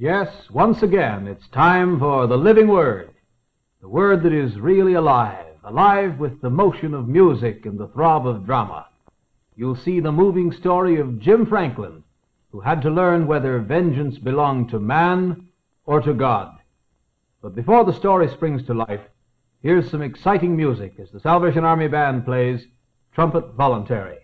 Yes, once again, it's time for the living word, the word that is really alive, alive with the motion of music and the throb of drama. You'll see the moving story of Jim Franklin, who had to learn whether vengeance belonged to man or to God. But before the story springs to life, here's some exciting music as the Salvation Army Band plays Trumpet Voluntary.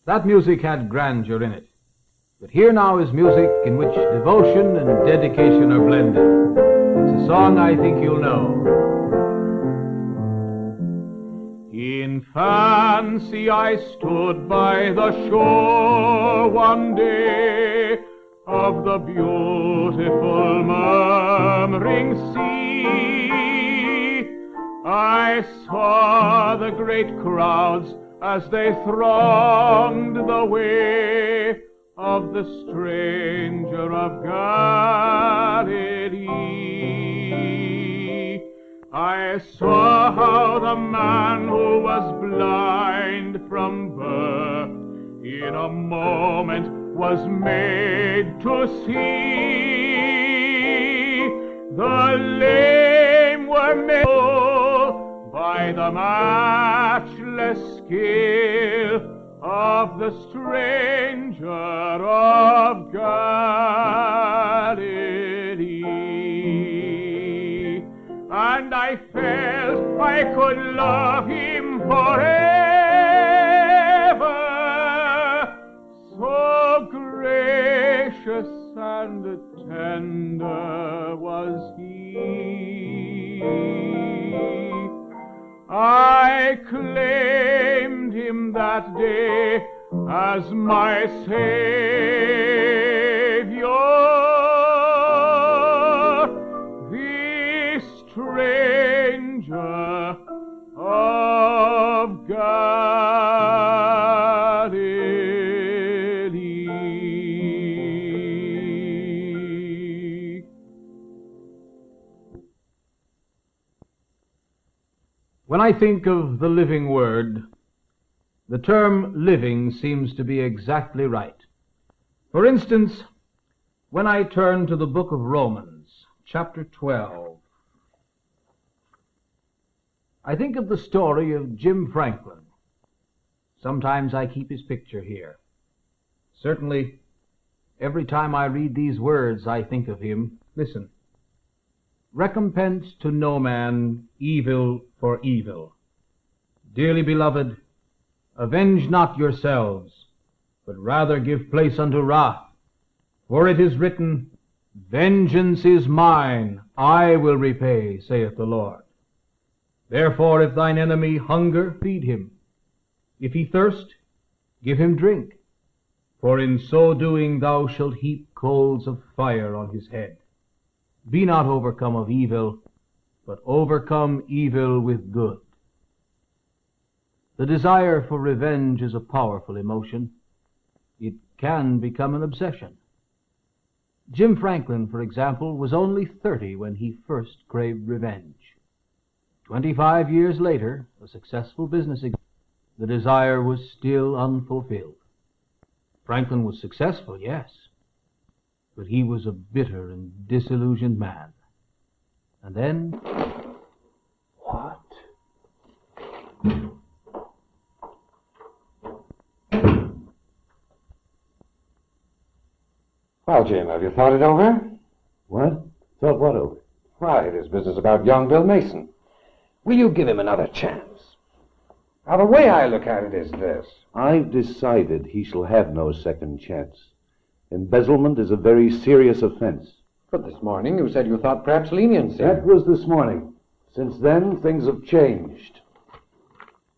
That music had grandeur in it. But here now is music in which devotion and dedication are blended. It's a song I think you'll know. In fancy I stood by the shore one day of the beautiful murmuring sea. I saw the great crowds as they thronged the way of the stranger of Galilee. I saw how the man who was blind from birth in a moment was made to see. The lame were made by the matchless skill of the stranger of Galilee. And I felt I could love him forever, so gracious and tender was he. I claimed him that day as my Savior, the stranger of Galilee. When I think of the living word, the term living seems to be exactly right. For instance, when I turn to the book of Romans, chapter 12, I think of the story of Jim Franklin. Sometimes I keep his picture here. Certainly, every time I read these words, I think of him. Listen. Recompense to no man evil for evil. Dearly beloved, avenge not yourselves, but rather give place unto wrath. For it is written, Vengeance is mine, I will repay, saith the Lord. Therefore, if thine enemy hunger, feed him. If he thirst, give him drink. for in so doing thou shalt heap coals of fire on his head. Be not overcome of evil, but overcome evil with good. The desire for revenge is a powerful emotion. It can become an obsession. Jim Franklin, for example, was only 30 when he first craved revenge. 25 years later, a successful business executive, the desire was still unfulfilled. Franklin was successful, yes, but he was a bitter and disillusioned man. And then... What? Well, Jim, have you thought it over? What? Thought what over? Why, this business about young Bill Mason. Will you give him another chance? Now, the way I look at it is this. I've decided he shall have no second chance. Embezzlement is a very serious offense. But this morning you said you thought perhaps leniency. That was this morning. Since then, things have changed.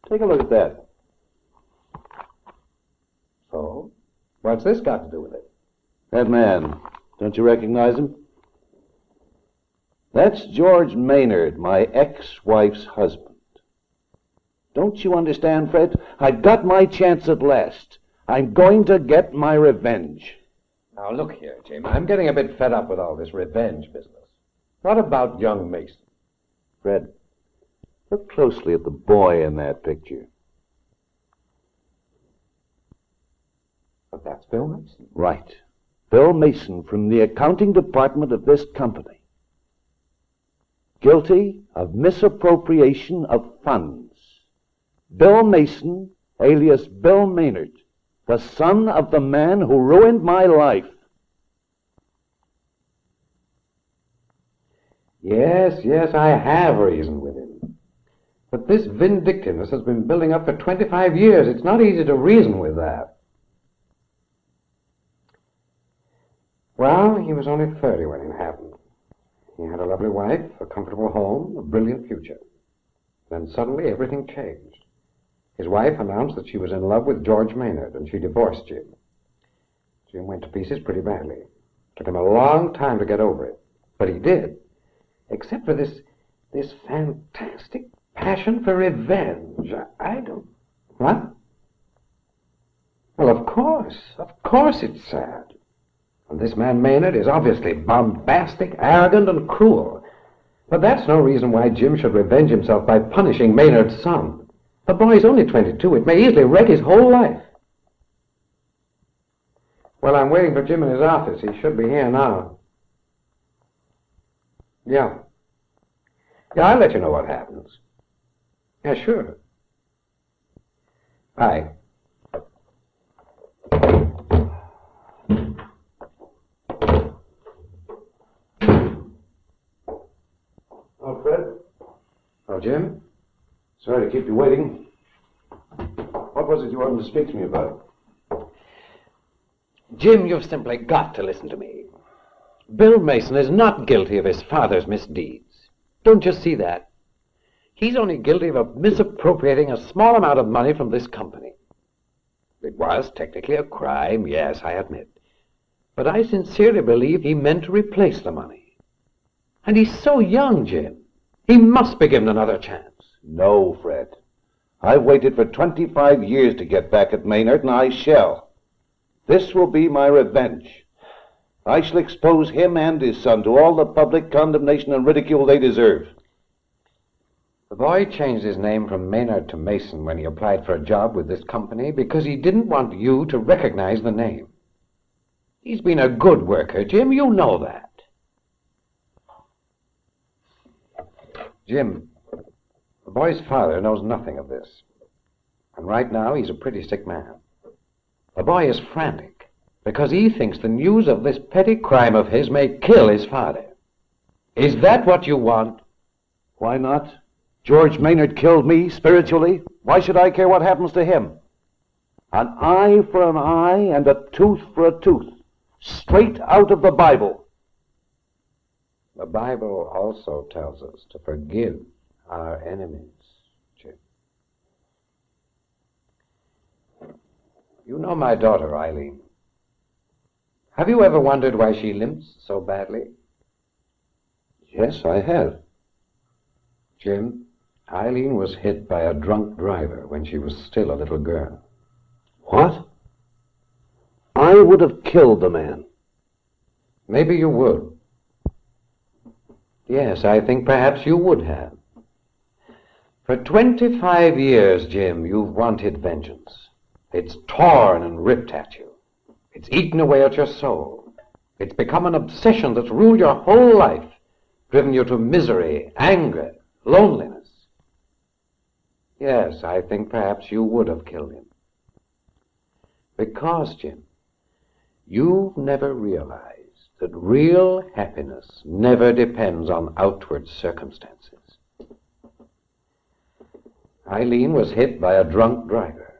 Take a look at that. So, what's this got to do with it? That man. Don't you recognize him? That's George Maynard, my ex-wife's husband. Don't you understand, Fred? I've got my chance at last. I'm going to get my revenge. Now, look here, Jim. I'm getting a bit fed up with all this revenge business. What about young Mason? Fred, look closely at the boy in that picture. But that's Bill Mason. Right. Bill Mason from the accounting department of this company. Guilty of misappropriation of funds. Bill Mason, alias Bill Maynard, the son of the man who ruined my life. Yes, I have reasoned with him. But this vindictiveness has been building up for 25 years. It's not easy to reason with that. Well, he was only 30 when it happened. He had a lovely wife, a comfortable home, a brilliant future. Then suddenly everything changed. His wife announced that she was in love with George Maynard, and she divorced Jim. Jim went to pieces pretty badly. It took him a long time to get over it. But he did. Except for this fantastic passion for revenge. I don't... What? Well, of course it's sad. And this man Maynard is obviously bombastic, arrogant, and cruel. But that's no reason why Jim should revenge himself by punishing Maynard's son. The boy's only 22. It may easily wreck his whole life. Well, I'm waiting for Jim in his office. He should be here now. Yeah, I'll let you know what happens. Yeah, sure. Bye. Oh, Fred? Oh, Jim? Sorry to keep you waiting. What was it you wanted to speak to me about? Jim, you've simply got to listen to me. Bill Mason is not guilty of his father's misdeeds. Don't you see that? He's only guilty of misappropriating a small amount of money from this company. It was technically a crime, yes, I admit. But I sincerely believe he meant to replace the money. And he's so young, Jim. He must be given another chance. No, Fred. I've waited for 25 years to get back at Maynard, and I shall. This will be my revenge. I shall expose him and his son to all the public condemnation and ridicule they deserve. The boy changed his name from Maynard to Mason when he applied for a job with this company because he didn't want you to recognize the name. He's been a good worker, Jim. You know that. Jim, the boy's father knows nothing of this. And right now, he's a pretty sick man. The boy is frantic because he thinks the news of this petty crime of his may kill his father. Is that what you want? Why not? George Maynard killed me spiritually. Why should I care what happens to him? An eye for an eye and a tooth for a tooth. Straight out of the Bible. The Bible also tells us to forgive our enemies, Jim. You know my daughter, Eileen. Have you ever wondered why she limps so badly? Yes, I have. Jim, Eileen was hit by a drunk driver when she was still a little girl. What? I would have killed the man. Maybe you would. Yes, I think perhaps you would have. For 25 years, Jim, you've wanted vengeance. It's torn and ripped at you. It's eaten away at your soul. It's become an obsession that's ruled your whole life, driven you to misery, anger, loneliness. Yes, I think perhaps you would have killed him. Because, Jim, you've never realized that real happiness never depends on outward circumstances. Eileen was hit by a drunk driver.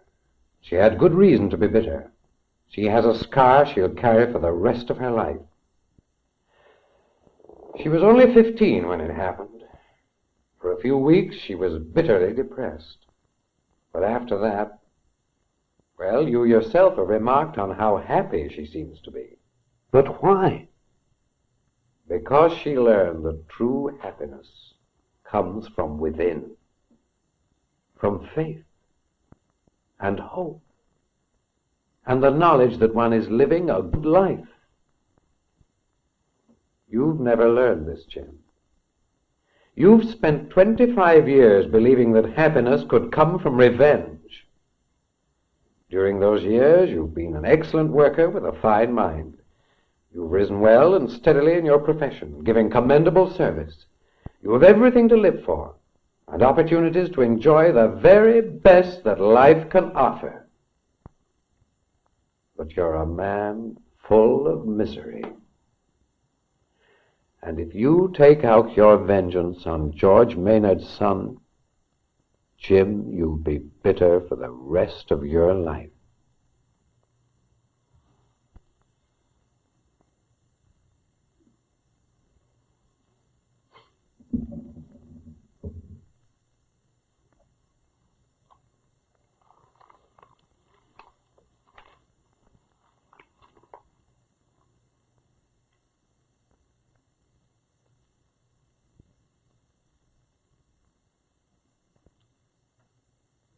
She had good reason to be bitter. She has a scar she'll carry for the rest of her life. She was only 15 when it happened. For a few weeks, she was bitterly depressed. But after that, well, you yourself have remarked on how happy she seems to be. But why? Because she learned that true happiness comes from within, from faith and hope, and the knowledge that one is living a good life. You've never learned this, Jim. You've spent 25 years believing that happiness could come from revenge. During those years, you've been an excellent worker with a fine mind. You've risen well and steadily in your profession, giving commendable service. You have everything to live for, and opportunities to enjoy the very best that life can offer. But you're a man full of misery. And if you take out your vengeance on George Maynard's son, Jim, you'll be bitter for the rest of your life.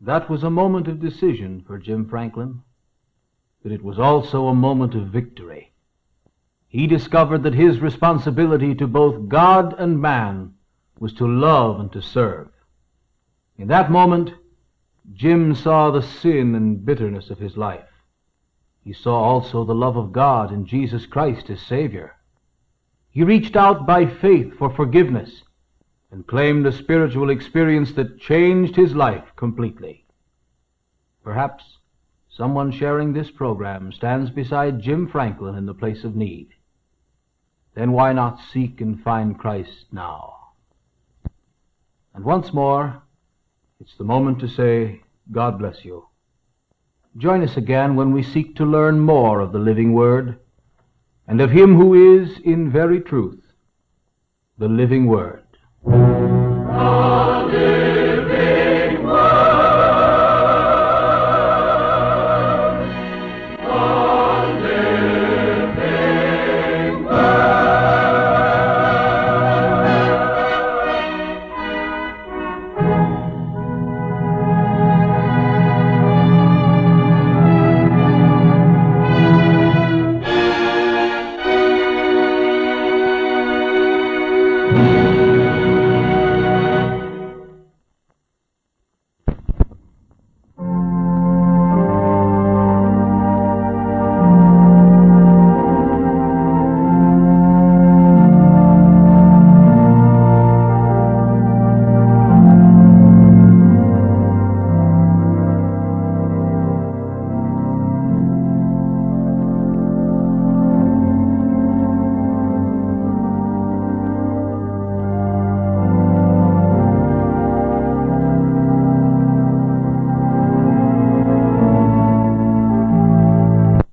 That was a moment of decision for Jim Franklin, but it was also a moment of victory. He discovered that his responsibility to both God and man was to love and to serve. In that moment, Jim saw the sin and bitterness of his life. He saw also the love of God in Jesus Christ, his Savior. He reached out by faith for forgiveness and claimed a spiritual experience that changed his life completely. Perhaps someone sharing this program stands beside Jim Franklin in the place of need. Then why not seek and find Christ now? And once more, it's the moment to say, God bless you. Join us again when we seek to learn more of the living Word and of Him who is, in very truth, the living Word.